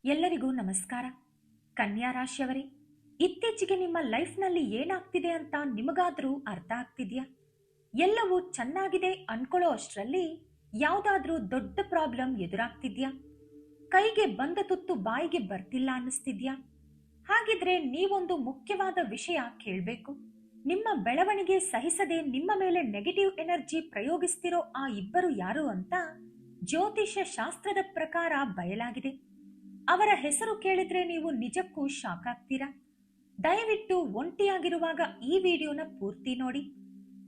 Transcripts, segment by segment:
ಎಲ್ಲರಿಗೂ ನಮಸ್ಕಾರ. ಕನ್ಯಾ ರಾಶಿಯವರೇ, ಇತ್ತೀಚೆಗೆ ನಿಮ್ಮ ಲೈಫ್ನಲ್ಲಿ ಏನಾಗ್ತಿದೆ ಅಂತ ನಿಮಗಾದ್ರೂ ಅರ್ಥ ಆಗ್ತಿದ್ಯಾ? ಎಲ್ಲವೂ ಚೆನ್ನಾಗಿದೆ ಅನ್ಕೊಳ್ಳೋ ಅಷ್ಟರಲ್ಲಿ ಯಾವುದಾದ್ರೂ ದೊಡ್ಡ ಪ್ರಾಬ್ಲಮ್ ಎದುರಾಗ್ತಿದ್ಯಾ? ಕೈಗೆ ಬಂದ ತುತ್ತು ಬಾಯಿಗೆ ಬರ್ತಿಲ್ಲ ಅನ್ನಿಸ್ತಿದ್ಯಾ? ಹಾಗಿದ್ರೆ ನೀವೊಂದು ಮುಖ್ಯವಾದ ವಿಷಯ ಕೇಳಬೇಕು. ನಿಮ್ಮ ಬೆಳವಣಿಗೆ ಸಹಿಸದೆ ನಿಮ್ಮ ಮೇಲೆ ನೆಗೆಟಿವ್ ಎನರ್ಜಿ ಪ್ರಯೋಗಿಸ್ತಿರೋ ಆ ಇಬ್ಬರು ಯಾರು ಅಂತ ಜ್ಯೋತಿಷ್ಯ ಶಾಸ್ತ್ರದ ಪ್ರಕಾರ ಬಯಲಾಗಿದೆ. ಅವರ ಹೆಸರು ಕೇಳಿದ್ರೆ ನೀವು ನಿಜಕ್ಕೂ ಶಾಕ್ ಆಗ್ತೀರಾ. ದಯವಿಟ್ಟು ಒಂಟಿಯಾಗಿರುವಾಗ ಈ ವಿಡಿಯೋನ ಪೂರ್ತಿ ನೋಡಿ.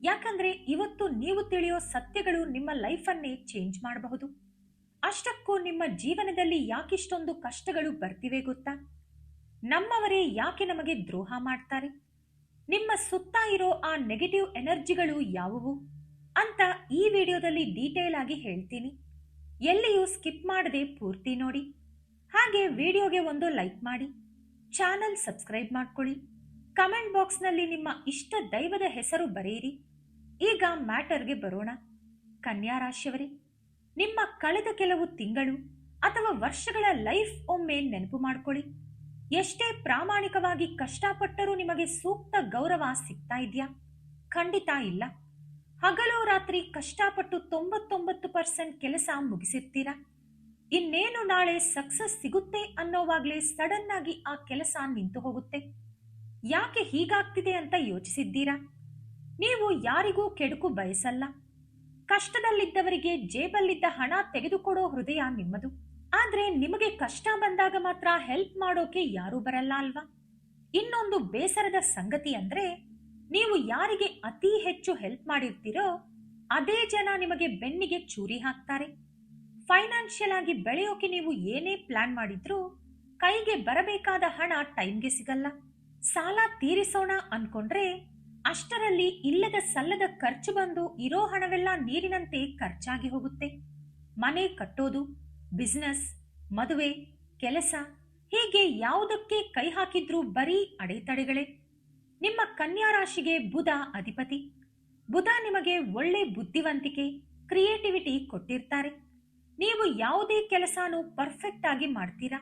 ಯಾಕಂದ್ರೆ ಇವತ್ತು ನೀವು ತಿಳಿಯೋ ಸತ್ಯಗಳು ನಿಮ್ಮ ಲೈಫನ್ನೇ ಚೇಂಜ್ ಮಾಡಬಹುದು. ಅಷ್ಟಕ್ಕೂ ನಿಮ್ಮ ಜೀವನದಲ್ಲಿ ಯಾಕಿಷ್ಟೊಂದು ಕಷ್ಟಗಳು ಬರ್ತಿವೆ ಗೊತ್ತಾ? ನಮ್ಮವರೇ ಯಾಕೆ ನಮಗೆ ದ್ರೋಹ ಮಾಡ್ತಾರೆ? ನಿಮ್ಮ ಸುತ್ತ ಇರೋ ಆ ನೆಗೆಟಿವ್ ಎನರ್ಜಿಗಳು ಯಾವುವು ಅಂತ ಈ ವಿಡಿಯೋದಲ್ಲಿ ಡೀಟೇಲ್ ಆಗಿ ಹೇಳ್ತೀನಿ. ಎಲ್ಲಿಯೂ ಸ್ಕಿಪ್ ಮಾಡದೆ ಪೂರ್ತಿ ನೋಡಿ. ಹಾಗೆ ವಿಡಿಯೋಗೆ ಒಂದು ಲೈಕ್ ಮಾಡಿ, ಚಾನಲ್ ಸಬ್ಸ್ಕ್ರೈಬ್ ಮಾಡ್ಕೊಳ್ಳಿ, ಕಮೆಂಟ್ ಬಾಕ್ಸ್ನಲ್ಲಿ ನಿಮ್ಮ ಇಷ್ಟ ದೈವದ ಹೆಸರು ಬರೆಯಿರಿ. ಈಗ ಮ್ಯಾಟರ್ಗೆ ಬರೋಣ. ಕನ್ಯಾ ರಾಶಿಯವರೇ, ನಿಮ್ಮ ಕಳೆದ ಕೆಲವು ತಿಂಗಳು ಅಥವಾ ವರ್ಷಗಳ ಲೈಫ್ ಒಮ್ಮೆ ನೆನಪು ಮಾಡ್ಕೊಳ್ಳಿ. ಎಷ್ಟೇ ಪ್ರಾಮಾಣಿಕವಾಗಿ ಕಷ್ಟಪಟ್ಟರೂ ನಿಮಗೆ ಸೂಕ್ತ ಗೌರವ ಸಿಗ್ತಾ ಇದೆಯಾ? ಖಂಡಿತ ಇಲ್ಲ. ಹಗಲು ರಾತ್ರಿ ಕಷ್ಟಪಟ್ಟು 99% ಕೆಲಸ ಮುಗಿಸಿರ್ತೀರಾ. ಇನ್ನೇನು ನಾಳೆ ಸಕ್ಸಸ್ ಸಿಗುತ್ತೆ ಅನ್ನೋವಾಗ್ಲೇ ಸಡನ್ ಆಗಿ ಆ ಕೆಲಸ ನಿಂತು ಹೋಗುತ್ತೆ. ಯಾಕೆ ಹೀಗಾಗ್ತಿದೆ ಅಂತ ಯೋಚಿಸಿದ್ದೀರಾ? ನೀವು ಯಾರಿಗೂ ಕೆಡುಕು ಬಯಸಲ್ಲ. ಕಷ್ಟದಲ್ಲಿದ್ದವರಿಗೆ ಜೇಬಲ್ಲಿದ್ದ ಹಣ ತೆಗೆದುಕೊಡೋ ಹೃದಯ ನಿಮ್ಮದು. ಆದ್ರೆ ನಿಮಗೆ ಕಷ್ಟ ಬಂದಾಗ ಮಾತ್ರ ಹೆಲ್ಪ್ ಮಾಡೋಕೆ ಯಾರೂ ಬರಲ್ಲ ಅಲ್ವಾ? ಇನ್ನೊಂದು ಬೇಸರದ ಸಂಗತಿ ಅಂದ್ರೆ, ನೀವು ಯಾರಿಗೆ ಅತಿ ಹೆಚ್ಚು ಹೆಲ್ಪ್ ಮಾಡಿರ್ತೀರೋ ಅದೇ ಜನ ನಿಮಗೆ ಬೆನ್ನಿಗೆ ಚೂರಿ ಹಾಕ್ತಾರೆ. ಫೈನಾನ್ಷಿಯಲ್ ಆಗಿ ಬೆಳೆಯೋಕೆ ನೀವು ಏನೇ ಪ್ಲಾನ್ ಮಾಡಿದ್ರೂ ಕೈಗೆ ಬರಬೇಕಾದ ಹಣ ಟೈಮ್ಗೆ ಸಿಗಲ್ಲ. ಸಾಲ ತೀರಿಸೋಣ ಅನ್ಕೊಂಡ್ರೆ ಅಷ್ಟರಲ್ಲಿ ಇಲ್ಲದ ಸಲ್ಲದ ಖರ್ಚು ಬಂದು ಇರೋ ಹಣವೆಲ್ಲ ನೀರಿನಂತೆ ಖರ್ಚಾಗಿ ಹೋಗುತ್ತೆ. ಮನೆ ಕಟ್ಟೋದು, ಬಿಸ್ನೆಸ್, ಮದುವೆ, ಕೆಲಸ, ಹೀಗೆ ಯಾವುದಕ್ಕೆ ಕೈ ಹಾಕಿದ್ರೂ ಬರೀ ಅಡೆತಡೆಗಳೇ. ನಿಮ್ಮ ಕನ್ಯಾ ರಾಶಿಗೆ ಬುಧ ಅಧಿಪತಿ. ಬುಧ ನಿಮಗೆ ಒಳ್ಳೆ ಬುದ್ಧಿವಂತಿಕೆ, ಕ್ರಿಯೇಟಿವಿಟಿ ಕೊಟ್ಟಿರ್ತಾರೆ. ನೀವು ಯಾವುದೇ ಕೆಲಸನೂ ಪರ್ಫೆಕ್ಟ್ ಆಗಿ ಮಾಡ್ತೀರಾ.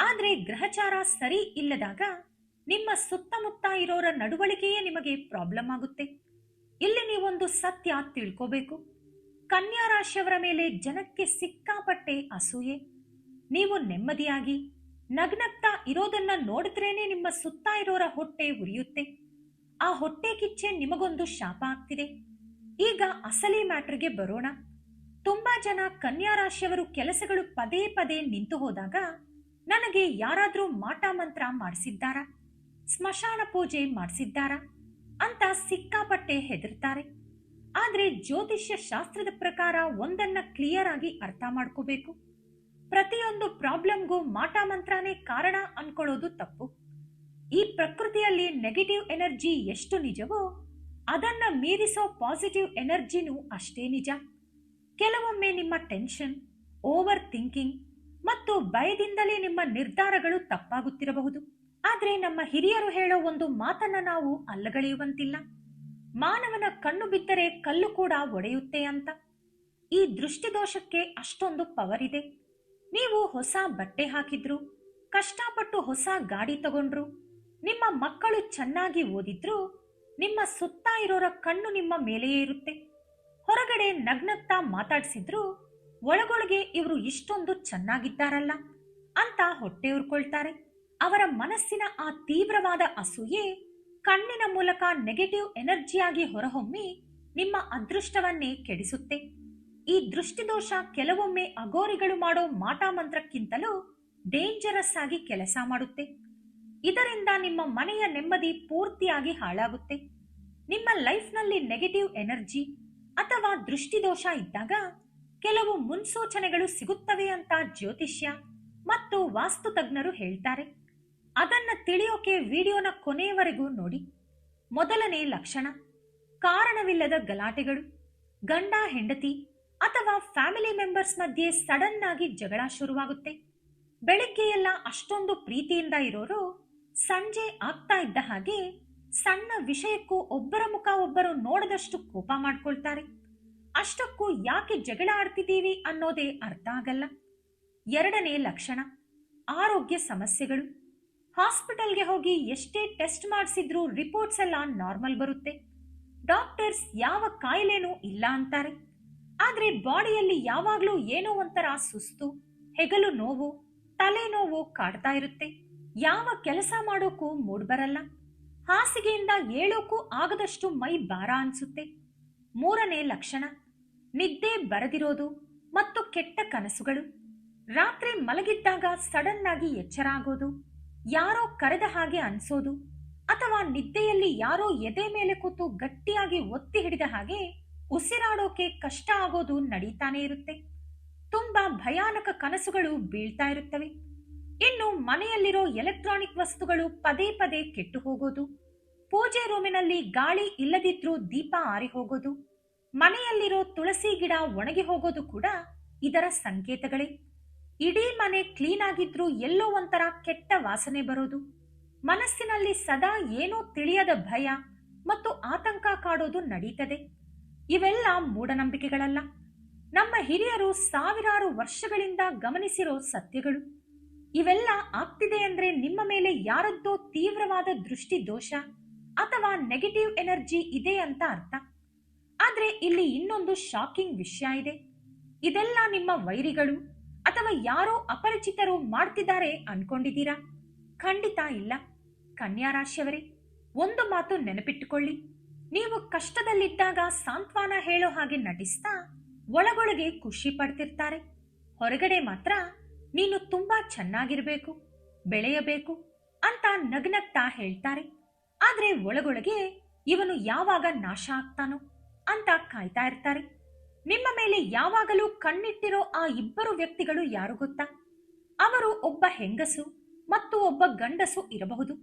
ಆದ್ರೆ ಗ್ರಹಚಾರ ಸರಿ ಇಲ್ಲದಾಗ ನಿಮ್ಮ ಸುತ್ತಮುತ್ತ ಇರೋರ ನಡವಳಿಕೆಯೇ ನಿಮಗೆ ಪ್ರಾಬ್ಲಮ್ ಆಗುತ್ತೆ. ಇಲ್ಲಿ ನೀವೊಂದು ಸತ್ಯ ತಿಳ್ಕೋಬೇಕು. ಕನ್ಯಾ ರಾಶಿಯವರ ಮೇಲೆ ಜನಕ್ಕೆ ಸಿಕ್ಕಾಪಟ್ಟೆ ಅಸೂಯೆ. ನೀವು ನೆಮ್ಮದಿಯಾಗಿ ನಗ್ನಗ್ತಾ ಇರೋದನ್ನ ನೋಡಿದ್ರೇನೆ ನಿಮ್ಮ ಸುತ್ತ ಇರೋರ ಹೊಟ್ಟೆ ಉರಿಯುತ್ತೆ. ಆ ಹೊಟ್ಟೆ ಕಿಚ್ಚೆ ನಿಮಗೊಂದು ಶಾಪ ಆಗ್ತಿದೆ. ಈಗ ಅಸಲಿ ಮ್ಯಾಟ್ರಿಗೆ ಬರೋಣ. ತುಂಬಾ ಜನ ಕನ್ಯಾ ರಾಶಿಯವರು ಕೆಲಸಗಳು ಪದೇ ಪದೇ ನಿಂತು ಹೋದಾಗ ನನಗೆ ಯಾರಾದ್ರೂ ಮಾಟ ಮಂತ್ರ ಮಾಡಿಸಿದ್ದಾರಾ, ಸ್ಮಶಾನ ಪೂಜೆ ಮಾಡಿಸಿದ್ದಾರಾ ಅಂತ ಸಿಕ್ಕಾಪಟ್ಟೆ ಹೆದರ್ತಾರೆ. ಆದ್ರೆ ಜ್ಯೋತಿಷ್ಯ ಶಾಸ್ತ್ರದ ಪ್ರಕಾರ ಒಂದನ್ನ ಕ್ಲಿಯರ್ ಆಗಿ ಅರ್ಥ ಮಾಡ್ಕೋಬೇಕು. ಪ್ರತಿಯೊಂದು ಪ್ರಾಬ್ಲಮ್ಗೂ ಮಾಟ ಮಂತ್ರನೇ ಕಾರಣ ಅನ್ಕೊಳ್ಳೋದು ತಪ್ಪು. ಈ ಪ್ರಕೃತಿಯಲ್ಲಿ ನೆಗೆಟಿವ್ ಎನರ್ಜಿ ಎಷ್ಟು ನಿಜವೋ ಅದನ್ನ ಮೀರಿಸೋ ಪಾಸಿಟಿವ್ ಎನರ್ಜಿನೂ ಅಷ್ಟೇ ನಿಜ. ಕೆಲವೊಮ್ಮೆ ನಿಮ್ಮ ಟೆನ್ಷನ್, ಓವರ್ ಥಿಂಕಿಂಗ್ ಮತ್ತು ಭಯದಿಂದಲೇ ನಿಮ್ಮ ನಿರ್ಧಾರಗಳು ತಪ್ಪಾಗುತ್ತಿರಬಹುದು. ಆದ್ರೆ ನಮ್ಮ ಹಿರಿಯರು ಹೇಳೋ ಒಂದು ಮಾತನ್ನ ನಾವು ಅಲ್ಲಗಳೆಯುವಂತಿಲ್ಲ. ಮಾನವನ ಕಣ್ಣು ಬಿದ್ದರೆ ಕಲ್ಲು ಕೂಡ ಒಡೆಯುತ್ತೆ ಅಂತ. ಈ ದೃಷ್ಟಿದೋಷಕ್ಕೆ ಅಷ್ಟೊಂದು ಪವರ್ ಇದೆ. ನೀವು ಹೊಸ ಬಟ್ಟೆ ಹಾಕಿದ್ರು, ಕಷ್ಟಪಟ್ಟು ಹೊಸ ಗಾಡಿ ತಗೊಂಡ್ರು, ನಿಮ್ಮ ಮಕ್ಕಳು ಚೆನ್ನಾಗಿ ಓದಿದ್ರು, ನಿಮ್ಮ ಸುತ್ತ ಇರೋರ ಕಣ್ಣು ನಿಮ್ಮ ಮೇಲೆಯೇ ಇರುತ್ತೆ. ಹೊರಗಡೆ ನಗ್ನಗ್ತಾ ಮಾತಾಡ್ಸಿದ್ರು ಒಳಗೊಳಗೆ ಇವರು ಇಷ್ಟೊಂದು ಚೆನ್ನಾಗಿದ್ದಾರಲ್ಲ ಅಂತ ಹೊಟ್ಟೆ ಉರ್ಕೊಳ್ತಾರೆ. ಅವರ ಮನಸ್ಸಿನ ಆ ತೀವ್ರವಾದ ಅಸೂಯೆ ಕಣ್ಣಿನ ಮೂಲಕ ನೆಗೆಟಿವ್ ಎನರ್ಜಿಯಾಗಿ ಹೊರಹೊಮ್ಮಿ ನಿಮ್ಮ ಅದೃಷ್ಟವನ್ನೇ ಕೆಡಿಸುತ್ತೆ. ಈ ದೃಷ್ಟಿದೋಷ ಕೆಲವೊಮ್ಮೆ ಅಗೋರಿಗಳು ಮಾಡೋ ಮಾಟ ಮಂತ್ರಕ್ಕಿಂತಲೂ ಡೇಂಜರಸ್ ಆಗಿ ಕೆಲಸ ಮಾಡುತ್ತೆ. ಇದರಿಂದ ನಿಮ್ಮ ಮನೆಯ ನೆಮ್ಮದಿ ಪೂರ್ತಿಯಾಗಿ ಹಾಳಾಗುತ್ತೆ. ನಿಮ್ಮ ಲೈಫ್ನಲ್ಲಿ ನೆಗೆಟಿವ್ ಎನರ್ಜಿ ಅಥವಾ ದೃಷ್ಟಿದೋಷ ಇದ್ದಾಗ ಕೆಲವು ಮುನ್ಸೂಚನೆಗಳು ಸಿಗುತ್ತವೆ ಅಂತ ಜ್ಯೋತಿಷ್ಯ ಮತ್ತು ವಾಸ್ತು ತಜ್ಞರು ಹೇಳ್ತಾರೆ. ಅದನ್ನ ತಿಳಿಯೋಕೆ ವಿಡಿಯೋನ ಕೊನೆಯವರೆಗೂ ನೋಡಿ. ಮೊದಲನೇ ಲಕ್ಷಣ, ಕಾರಣವಿಲ್ಲದ ಗಲಾಟೆಗಳು. ಗಂಡ ಹೆಂಡತಿ ಅಥವಾ ಫ್ಯಾಮಿಲಿ ಮೆಂಬರ್ಸ್ ಮಧ್ಯೆ ಸಡನ್ ಆಗಿ ಜಗಳ ಶುರುವಾಗುತ್ತೆ. ಬೆಳಿಗ್ಗೆ ಎಲ್ಲ ಅಷ್ಟೊಂದು ಪ್ರೀತಿಯಿಂದ ಇರೋರು ಸಂಜೆ ಆಗ್ತಾ ಇದ್ದ ಹಾಗೆ ಸಣ್ಣ ವಿಷಯಕ್ಕೂ ಒಬ್ಬರ ಮುಖ ಒಬ್ಬರು ನೋಡದಷ್ಟು ಕೋಪ ಮಾಡ್ಕೊಳ್ತಾರೆ. ಅಷ್ಟಕ್ಕೂ ಯಾಕೆ ಜಗಳ ಆಡ್ತಿದ್ದೀವಿ ಅನ್ನೋದೇ ಅರ್ಥ ಆಗಲ್ಲ. ಎರಡನೇ ಲಕ್ಷಣ, ಆರೋಗ್ಯ ಸಮಸ್ಯೆಗಳು. ಹಾಸ್ಪಿಟಲ್ಗೆ ಹೋಗಿ ಎಷ್ಟೇ ಟೆಸ್ಟ್ ಮಾಡಿಸಿದ್ರೂ ರಿಪೋರ್ಟ್ಸ್ ಎಲ್ಲ ನಾರ್ಮಲ್ ಬರುತ್ತೆ. ಡಾಕ್ಟರ್ಸ್ ಯಾವ ಕಾಯಿಲೆನೂ ಇಲ್ಲ ಅಂತಾರೆ. ಆದ್ರೆ ಬಾಡಿಯಲ್ಲಿ ಯಾವಾಗ್ಲೂ ಏನೋ ಒಂಥರ ಸುಸ್ತು, ಹೆಗಲು ನೋವು, ತಲೆನೋವು ಕಾಡ್ತಾ ಇರುತ್ತೆ. ಯಾವ ಕೆಲಸ ಮಾಡೋಕ್ಕೂ ಮೂಡ್ ಬರಲ್ಲ. ಹಾಸಿಗೆಯಿಂದ ಏಳೋಕ್ಕೂ ಆಗದಷ್ಟು ಮೈ ಭಾರ ಅನ್ಸುತ್ತೆ. ಮೂರನೇ ಲಕ್ಷಣ, ನಿದ್ದೆ ಬರದಿರೋದು ಮತ್ತು ಕೆಟ್ಟ ಕನಸುಗಳು. ರಾತ್ರಿ ಮಲಗಿದ್ದಾಗ ಸಡನ್ ಆಗಿ ಎಚ್ಚರ ಆಗೋದು, ಯಾರೋ ಕರೆದ ಹಾಗೆ ಅನ್ಸೋದು, ಅಥವಾ ನಿದ್ದೆಯಲ್ಲಿ ಯಾರೋ ಎದೆ ಮೇಲೆ ಕೂತು ಗಟ್ಟಿಯಾಗಿ ಒತ್ತಿ ಹಿಡಿದ ಹಾಗೆ ಉಸಿರಾಡೋಕೆ ಕಷ್ಟ ಆಗೋದು ನಡೀತಾನೆ ಇರುತ್ತೆ. ತುಂಬಾ ಭಯಾನಕ ಕನಸುಗಳು ಬೀಳ್ತಾ ಇರುತ್ತವೆ. ಇನ್ನು ಮನೆಯಲ್ಲಿರೋ ಎಲೆಕ್ಟ್ರಾನಿಕ್ ವಸ್ತುಗಳು ಪದೇ ಪದೇ ಕೆಟ್ಟು ಹೋಗೋದು, ಪೂಜೆ ರೂಮಿನಲ್ಲಿ ಗಾಳಿ ಇಲ್ಲದಿದ್ರೂ ದೀಪ ಆರಿ ಹೋಗೋದು, ಮನೆಯಲ್ಲಿರೋ ತುಳಸಿ ಗಿಡ ಒಣಗಿ ಹೋಗೋದು ಕೂಡ ಇದರ ಸಂಕೇತಗಳೇ. ಇಡೀ ಮನೆ ಕ್ಲೀನ್ ಆಗಿದ್ರೂ ಎಲ್ಲೋ ಒಂಥರ ಕೆಟ್ಟ ವಾಸನೆ ಬರೋದು, ಮನಸ್ಸಿನಲ್ಲಿ ಸದಾ ಏನೋ ತಿಳಿಯದ ಭಯ ಮತ್ತು ಆತಂಕ ಕಾಡೋದು ನಡೀತದೆ. ಇವೆಲ್ಲ ಮೂಢನಂಬಿಕೆಗಳಲ್ಲ, ನಮ್ಮ ಹಿರಿಯರು ಸಾವಿರಾರು ವರ್ಷಗಳಿಂದ ಗಮನಿಸಿರೋ ಸತ್ಯಗಳು. ಇವೆಲ್ಲ ಆಗ್ತಿದೆ ಅಂದ್ರೆ ನಿಮ್ಮ ಮೇಲೆ ಯಾರದ್ದೋ ತೀವ್ರವಾದ ದೃಷ್ಟಿ ದೋಷ ಅಥವಾ ನೆಗೆಟಿವ್ ಎನರ್ಜಿ ಇದೆ ಅಂತ ಅರ್ಥ. ಆದ್ರೆ ಇಲ್ಲಿ ಇನ್ನೊಂದು ಶಾಕಿಂಗ್ ವಿಷಯ ಇದೆ. ಇದೆಲ್ಲ ನಿಮ್ಮ ವೈರಿಗಳು ಅಥವಾ ಯಾರೋ ಅಪರಿಚಿತರು ಮಾಡ್ತಿದ್ದಾರೆ ಅನ್ಕೊಂಡಿದ್ದೀರಾ? ಖಂಡಿತ ಇಲ್ಲ. ಕನ್ಯಾ ರಾಶಿಯವರೇ, ಒಂದು ಮಾತು ನೆನಪಿಟ್ಟುಕೊಳ್ಳಿ. ನೀವು ಕಷ್ಟದಲ್ಲಿದ್ದಾಗ ಸಾಂತ್ವನ ಹೇಳೋ ಹಾಗೆ ನಟಿಸ್ತಾ ಒಳಗೊಳಗೆ ಖುಷಿ ಪಡ್ತಿರ್ತಾರೆ. ಹೊರಗಡೆ ಮಾತ್ರ ನೀನು ತುಂಬಾ ಚೆನ್ನಾಗಿರ್ಬೇಕು, ಬೆಳೆಯಬೇಕು ಅಂತ ನಗ್ನಗ್ತಾ ಹೇಳ್ತಾರೆ. ಆದ್ರೆ ಒಳಗೊಳಗೆ ಇವನು ಯಾವಾಗ ನಾಶ ಆಗ್ತಾನೋ ಅಂತ ಕಾಯ್ತಾ ಇರ್ತಾರೆ. ನಿಮ್ಮ ಮೇಲೆ ಯಾವಾಗಲೂ ಕಣ್ಣಿಟ್ಟಿರೋ ಆ ಇಬ್ಬರು ವ್ಯಕ್ತಿಗಳು ಯಾರು ಗೊತ್ತಾ? ಅವರು ಒಬ್ಬ ಹೆಂಗಸು ಮತ್ತು ಒಬ್ಬ ಗಂಡಸು ಇರಬಹುದು,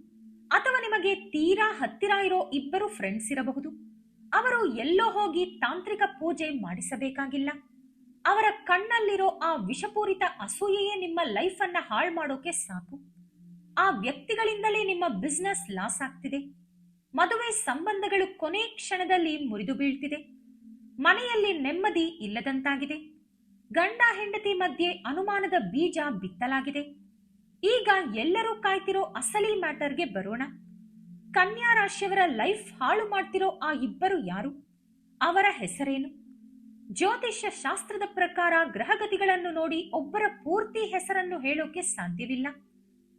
ಅಥವಾ ನಿಮಗೆ ತೀರಾ ಹತ್ತಿರ ಇರೋ ಇಬ್ಬರು ಫ್ರೆಂಡ್ಸ್ ಇರಬಹುದು. ಅವರು ಎಲ್ಲೋ ಹೋಗಿ ತಾಂತ್ರಿಕ ಪೂಜೆ ಮಾಡಿಸಬೇಕಾಗಿಲ್ಲ. ಅವರ ಕಣ್ಣಲ್ಲಿರೋ ಆ ವಿಷಪೂರಿತ ಅಸೂಯೆಯೇ ನಿಮ್ಮ ಲೈಫ್ ಅನ್ನ ಹಾಳು ಮಾಡೋಕೆ ಸಾಕು. ಆ ವ್ಯಕ್ತಿಗಳಿಂದಲೇ ನಿಮ್ಮ ಬಿಸ್ನೆಸ್ ಲಾಸ್ ಆಗ್ತಿದೆ. ಮದುವೆ ಸಂಬಂಧಗಳು ಕೊನೆ ಕ್ಷಣದಲ್ಲಿ ಮುರಿದು ಬೀಳ್ತಿದೆ. ಮನೆಯಲ್ಲಿ ನೆಮ್ಮದಿ ಇಲ್ಲದಂತಾಗಿದೆ. ಗಂಡ ಹೆಂಡತಿ ಮಧ್ಯೆ ಅನುಮಾನದ ಬೀಜ ಬಿತ್ತಲಾಗಿದೆ. ಈಗ ಎಲ್ಲರೂ ಕಾಯ್ತಿರೋ ಅಸಲಿ ಮ್ಯಾಟರ್ಗೆ ಬರೋಣ. ಕನ್ಯಾ ರಾಶಿಯವರ ಲೈಫ್ ಹಾಳು ಮಾಡ್ತಿರೋ ಆ ಇಬ್ಬರು ಯಾರು? ಅವರ ಹೆಸರೇನು? ಜ್ಯೋತಿಷ್ಯ ಶಾಸ್ತ್ರದ ಪ್ರಕಾರ ಗ್ರಹಗತಿಗಳನ್ನು ನೋಡಿ ಒಬ್ಬರ ಪೂರ್ತಿ ಹೆಸರನ್ನು ಹೇಳೋಕೆ ಸಾಧ್ಯವಿಲ್ಲ.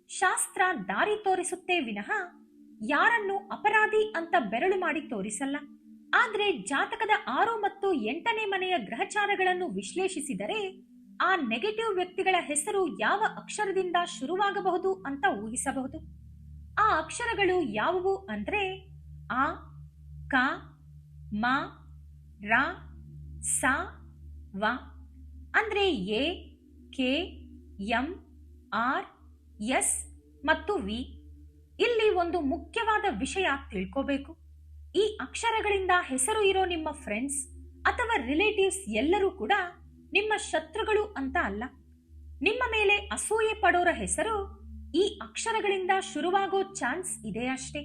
ಶಾಸ್ತ್ರ ದಾರಿ ತೋರಿಸುತ್ತೇ ವಿನಃ ಯಾರನ್ನು ಅಪರಾಧಿ ಅಂತ ಬೆರಳು ಮಾಡಿ ತೋರಿಸಲ್ಲ. ಆದ್ರೆ ಜಾತಕದ 6 ಮತ್ತು 8ನೇ ಮನೆಯ ಗ್ರಹಚಾರಗಳನ್ನು ವಿಶ್ಲೇಷಿಸಿದರೆ ಆ ನೆಗೆಟಿವ್ ವ್ಯಕ್ತಿಗಳ ಹೆಸರು ಯಾವ ಅಕ್ಷರದಿಂದ ಶುರುವಾಗಬಹುದು ಅಂತ ಊಹಿಸಬಹುದು. ಆ ಅಕ್ಷರಗಳು ಯಾವುವು ಅಂದ್ರೆ ಆ, ಕ, ಮ, ರ, ಸ, ವ. ಅಂದ್ರೆ A, K, M, R, S ಮತ್ತು ವಿ. ಇಲ್ಲಿ ಒಂದು ಮುಖ್ಯವಾದ ವಿಷಯ ತಿಳ್ಕೋಬೇಕು. ಈ ಅಕ್ಷರಗಳಿಂದ ಹೆಸರು ಇರೋ ನಿಮ್ಮ ಫ್ರೆಂಡ್ಸ್ ಅಥವಾ ರಿಲೇಟಿವ್ಸ್ ಎಲ್ಲರೂ ಕೂಡ ನಿಮ್ಮ ಶತ್ರುಗಳು ಅಂತ ಅಲ್ಲ. ನಿಮ್ಮ ಮೇಲೆ ಅಸೂಯೆ ಪಡೋರ ಹೆಸರು ಈ ಅಕ್ಷರಗಳಿಂದ ಶುರುವಾಗೋ ಚಾನ್ಸ್ ಇದೆ ಅಷ್ಟೇ.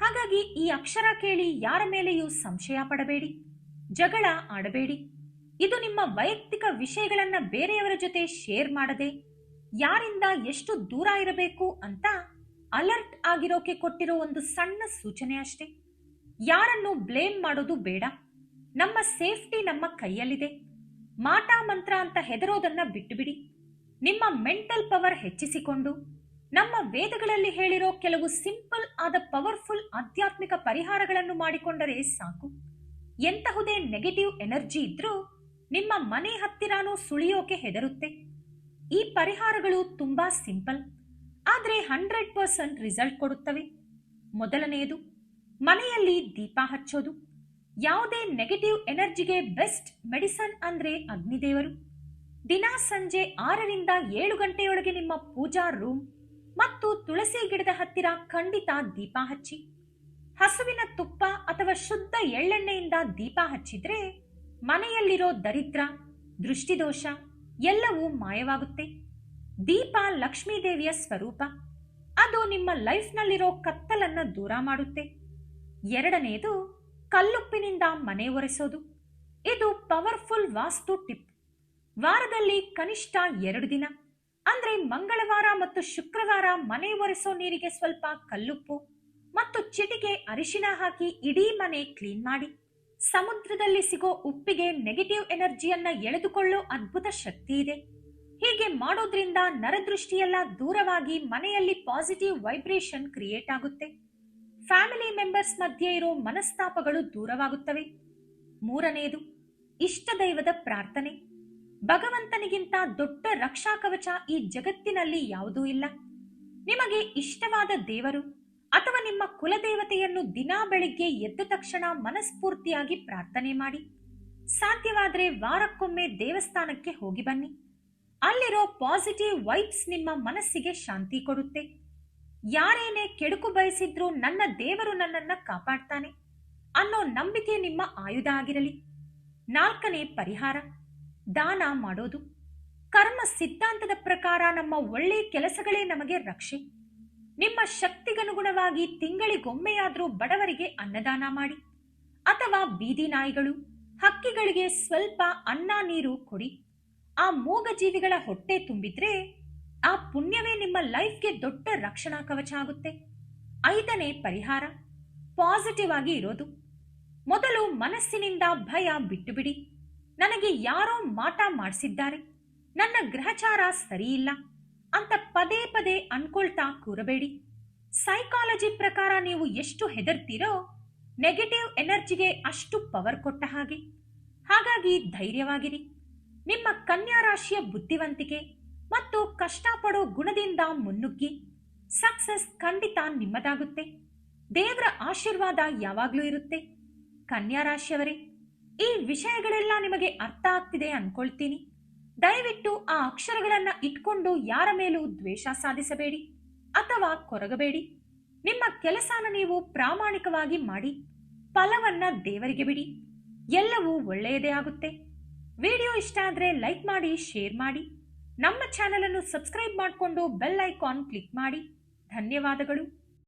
ಹಾಗಾಗಿ ಈ ಅಕ್ಷರ ಕೇಳಿ ಯಾರ ಮೇಲೆಯೂ ಸಂಶಯ ಪಡಬೇಡಿ, ಜಗಳ ಆಡಬೇಡಿ. ಇದು ನಿಮ್ಮ ವೈಯಕ್ತಿಕ ವಿಷಯಗಳನ್ನ ಬೇರೆಯವರ ಜೊತೆ ಶೇರ್ ಮಾಡದೆ ಯಾರಿಂದ ಎಷ್ಟು ದೂರ ಇರಬೇಕು ಅಂತ ಅಲರ್ಟ್ ಆಗಿರೋಕೆ ಕೊಟ್ಟಿರೋ ಒಂದು ಸಣ್ಣ ಸೂಚನೆ ಅಷ್ಟೇ. ಯಾರನ್ನು ಬ್ಲೇಮ್ ಮಾಡೋದು ಬೇಡ. ನಮ್ಮ ಸೇಫ್ಟಿ ನಮ್ಮ ಕೈಯಲ್ಲಿದೆ. ಮಾಟ ಮಂತ್ರ ಅಂತ ಹೆದರೋದನ್ನ ಬಿಟ್ಟುಬಿಡಿ. ನಿಮ್ಮ ಮೆಂಟಲ್ ಪವರ್ ಹೆಚ್ಚಿಸಿಕೊಂಡು ನಮ್ಮ ವೇದಗಳಲ್ಲಿ ಹೇಳಿರೋ ಕೆಲವು ಸಿಂಪಲ್ ಆದ ಪವರ್ಫುಲ್ ಆಧ್ಯಾತ್ಮಿಕ ಪರಿಹಾರಗಳನ್ನು ಮಾಡಿಕೊಂಡರೆ ಸಾಕು. ಎಂತಹುದೇ ನೆಗೆಟಿವ್ ಎನರ್ಜಿ ಇದ್ರೂ ನಿಮ್ಮ ಮನೆ ಹತ್ತಿರಾನೂ ಸುಳಿಯೋಕೆ ಹೆದರುತ್ತೆ. ಈ ಪರಿಹಾರಗಳು ತುಂಬಾ ಸಿಂಪಲ್, ಆದ್ರೆ 100% ರಿಸಲ್ಟ್ ಕೊಡುತ್ತವೆ. ಮೊದಲನೆಯದು, ಮನೆಯಲ್ಲಿ ದೀಪ ಹಚ್ಚೋದು. ಯಾವುದೇ ನೆಗೆಟಿವ್ ಎನರ್ಜಿಗೆ ಬೆಸ್ಟ್ ಮೆಡಿಸನ್ ಅಂದ್ರೆ ಅಗ್ನಿದೇವರು. ದಿನ ಸಂಜೆ 6ರಿಂದ 7 ಗಂಟೆಯೊಳಗೆ ನಿಮ್ಮ ಪೂಜಾ ರೂಮ್ ಮತ್ತು ತುಳಸಿ ಗಿಡದ ಹತ್ತಿರ ಖಂಡಿತ ದೀಪ ಹಚ್ಚಿ. ಹಸುವಿನ ತುಪ್ಪ ಅಥವಾ ಶುದ್ಧ ಎಳ್ಳೆಣ್ಣೆಯಿಂದ ದೀಪ ಹಚ್ಚಿದ್ರೆ ಮನೆಯಲ್ಲಿರೋ ದರಿದ್ರ, ದೃಷ್ಟಿದೋಷ ಎಲ್ಲವೂ ಮಾಯವಾಗುತ್ತೆ. ದೀಪ ಲಕ್ಷ್ಮೀ ದೇವಿಯ ಸ್ವರೂಪ. ಅದು ನಿಮ್ಮ ಲೈಫ್ನಲ್ಲಿರೋ ಕತ್ತಲನ್ನ ದೂರ ಮಾಡುತ್ತೆ. ಎರಡನೆಯದು, ಕಲ್ಲುಪ್ಪಿನಿಂದ ಮನೆ ಒರೆಸೋದು. ಇದು ಪವರ್ಫುಲ್ ವಾಸ್ತು ಟಿಪ್. ವಾರದಲ್ಲಿ ಕನಿಷ್ಠ 2 ದಿನ ಅಂದ್ರೆ ಮಂಗಳವಾರ ಮತ್ತು ಶುಕ್ರವಾರ ಮನೆ ಒರೆಸೋ ನೀರಿಗೆ ಸ್ವಲ್ಪ ಕಲ್ಲುಪ್ಪು ಮತ್ತು ಚಿಟಿಕೆ ಅರಿಶಿನ ಹಾಕಿ ಇಡೀ ಮನೆ ಕ್ಲೀನ್ ಮಾಡಿ. ಸಮುದ್ರದಲ್ಲಿ ಸಿಗೋ ಉಪ್ಪಿಗೆ ನೆಗೆಟಿವ್ ಎನರ್ಜಿಯನ್ನ ಎಳೆದುಕೊಳ್ಳೋ ಅದ್ಭುತ ಶಕ್ತಿ ಇದೆ. ಹೀಗೆ ಮಾಡೋದ್ರಿಂದ ನರದೃಷ್ಟಿಯೆಲ್ಲ ದೂರವಾಗಿ ಮನೆಯಲ್ಲಿ ಪಾಸಿಟಿವ್ ವೈಬ್ರೇಷನ್ ಕ್ರಿಯೇಟ್ ಆಗುತ್ತೆ. ಫ್ಯಾಮಿಲಿ ಮೆಂಬರ್ಸ್ ಮಧ್ಯೆ ಇರೋ ಮನಸ್ತಾಪಗಳು ದೂರವಾಗುತ್ತವೆ. ಮೂರನೆಯದು, ಇಷ್ಟ ದೈವದ ಪ್ರಾರ್ಥನೆ. ಭಗವಂತನಿಗಿಂತ ದೊಡ್ಡ ರಕ್ಷಾ ಕವಚ ಈ ಜಗತ್ತಿನಲ್ಲಿ ಯಾವುದೂ ಇಲ್ಲ. ನಿಮಗೆ ಇಷ್ಟವಾದ ದೇವರು ಅಥವಾ ನಿಮ್ಮ ಕುಲದೇವತೆಯನ್ನು ದಿನಾ ಬೆಳಿಗ್ಗೆ ಎದ್ದ ತಕ್ಷಣ ಮನಸ್ಫೂರ್ತಿಯಾಗಿ ಪ್ರಾರ್ಥನೆ ಮಾಡಿ. ಸಾಧ್ಯವಾದರೆ ವಾರಕ್ಕೊಮ್ಮೆ ದೇವಸ್ಥಾನಕ್ಕೆ ಹೋಗಿ ಬನ್ನಿ. ಅಲ್ಲಿರೋ ಪಾಸಿಟಿವ್ ವೈಬ್ಸ್ ನಿಮ್ಮ ಮನಸ್ಸಿಗೆ ಶಾಂತಿ ಕೊಡುತ್ತೆ. ಯಾರೇನೇ ಕೆಡುಕು ಬಯಸಿದ್ರೂ ನನ್ನ ದೇವರು ನನ್ನನ್ನ ಕಾಪಾಡ್ತಾನೆ ಅನ್ನೋ ನಂಬಿಕೆ ನಿಮ್ಮ ಆಯುಧ ಆಗಿರಲಿ. ನಾಲ್ಕನೇ ಪರಿಹಾರ, ದಾನ ಮಾಡೋದು. ಕರ್ಮ ಸಿದ್ಧಾಂತದ ಪ್ರಕಾರ ನಮ್ಮ ಒಳ್ಳೆ ಕೆಲಸಗಳೇ ನಮಗೆ ರಕ್ಷೆ. ನಿಮ್ಮ ಶಕ್ತಿಗನುಗುಣವಾಗಿ ತಿಂಗಳಿಗೊಮ್ಮೆಯಾದ್ರೂ ಬಡವರಿಗೆ ಅನ್ನದಾನ ಮಾಡಿ, ಅಥವಾ ಬೀದಿ ನಾಯಿಗಳು, ಹಕ್ಕಿಗಳಿಗೆ ಸ್ವಲ್ಪ ಅನ್ನ ನೀರು ಕೊಡಿ. ಆ ಮೂಗ ಜೀವಿಗಳ ಹೊಟ್ಟೆ ತುಂಬಿದ್ರೆ ಆ ಪುಣ್ಯವೇ ನಿಮ್ಮ ಲೈಫ್ಗೆ ದೊಡ್ಡ ರಕ್ಷಣಾ ಕವಚ ಆಗುತ್ತೆ. ಐದನೇ ಪರಿಹಾರ, ಪಾಸಿಟಿವ್ ಆಗಿ ಇರೋದು. ಮೊದಲು ಮನಸ್ಸಿನಿಂದ ಭಯ ಬಿಟ್ಟು ಬಿಡಿ. ನನಗೆ ಯಾರೋ ಮಾಟ ಮಾಡಿಸಿದ್ದಾರೆ, ನನ್ನ ಗ್ರಹಚಾರ ಸರಿಯಿಲ್ಲ ಅಂತ ಪದೇ ಪದೇ ಅನ್ಕೊಳ್ತಾ ಕೂರಬೇಡಿ. ಸೈಕಾಲಜಿ ಪ್ರಕಾರ ನೀವು ಎಷ್ಟು ಹೆದರ್ತೀರೋ ನೆಗೆಟಿವ್ ಎನರ್ಜಿಗೆ ಅಷ್ಟು ಪವರ್ ಕೊಟ್ಟ ಹಾಗೆ. ಹಾಗಾಗಿ ಧೈರ್ಯವಾಗಿರಿ. ನಿಮ್ಮ ಕನ್ಯಾ ರಾಶಿಯ ಬುದ್ಧಿವಂತಿಕೆ ಮತ್ತು ಕಷ್ಟಪಡೋ ಗುಣದಿಂದ ಮುನ್ನುಗ್ಗಿ. ಸಕ್ಸಸ್ ಖಂಡಿತ ನಿಮ್ಮದಾಗುತ್ತೆ. ದೇವರ ಆಶೀರ್ವಾದ ಯಾವಾಗ್ಲೂ ಇರುತ್ತೆ. ಕನ್ಯಾ ರಾಶಿಯವರೇ, ಈ ವಿಷಯಗಳೆಲ್ಲ ನಿಮಗೆ ಅರ್ಥ ಆಗ್ತಿದೆ ಅನ್ಕೊಳ್ತೀನಿ. ದಯವಿಟ್ಟು ಆ ಅಕ್ಷರಗಳನ್ನ ಇಟ್ಕೊಂಡು ಯಾರ ಮೇಲೂ ದ್ವೇಷ ಸಾಧಿಸಬೇಡಿ ಅಥವಾ ಕೊರಗಬೇಡಿ. ನಿಮ್ಮ ಕೆಲಸನ ನೀವು ಪ್ರಾಮಾಣಿಕವಾಗಿ ಮಾಡಿ, ಫಲವನ್ನ ದೇವರಿಗೆ ಬಿಡಿ. ಎಲ್ಲವೂ ಒಳ್ಳೆಯದೇ ಆಗುತ್ತೆ. ವಿಡಿಯೋ ಇಷ್ಟ ಆದ್ರೆ ಲೈಕ್ ಮಾಡಿ, ಶೇರ್ ಮಾಡಿ. ನಮ್ಮ ಚಾನೆಲ್ ಅನ್ನು ಸಬ್ಸ್ಕ್ರೈಬ್ ಮಾಡಿಕೊಂಡು ಬೆಲ್ ಐಕಾನ್ ಕ್ಲಿಕ್ ಮಾಡಿ. ಧನ್ಯವಾದಗಳು.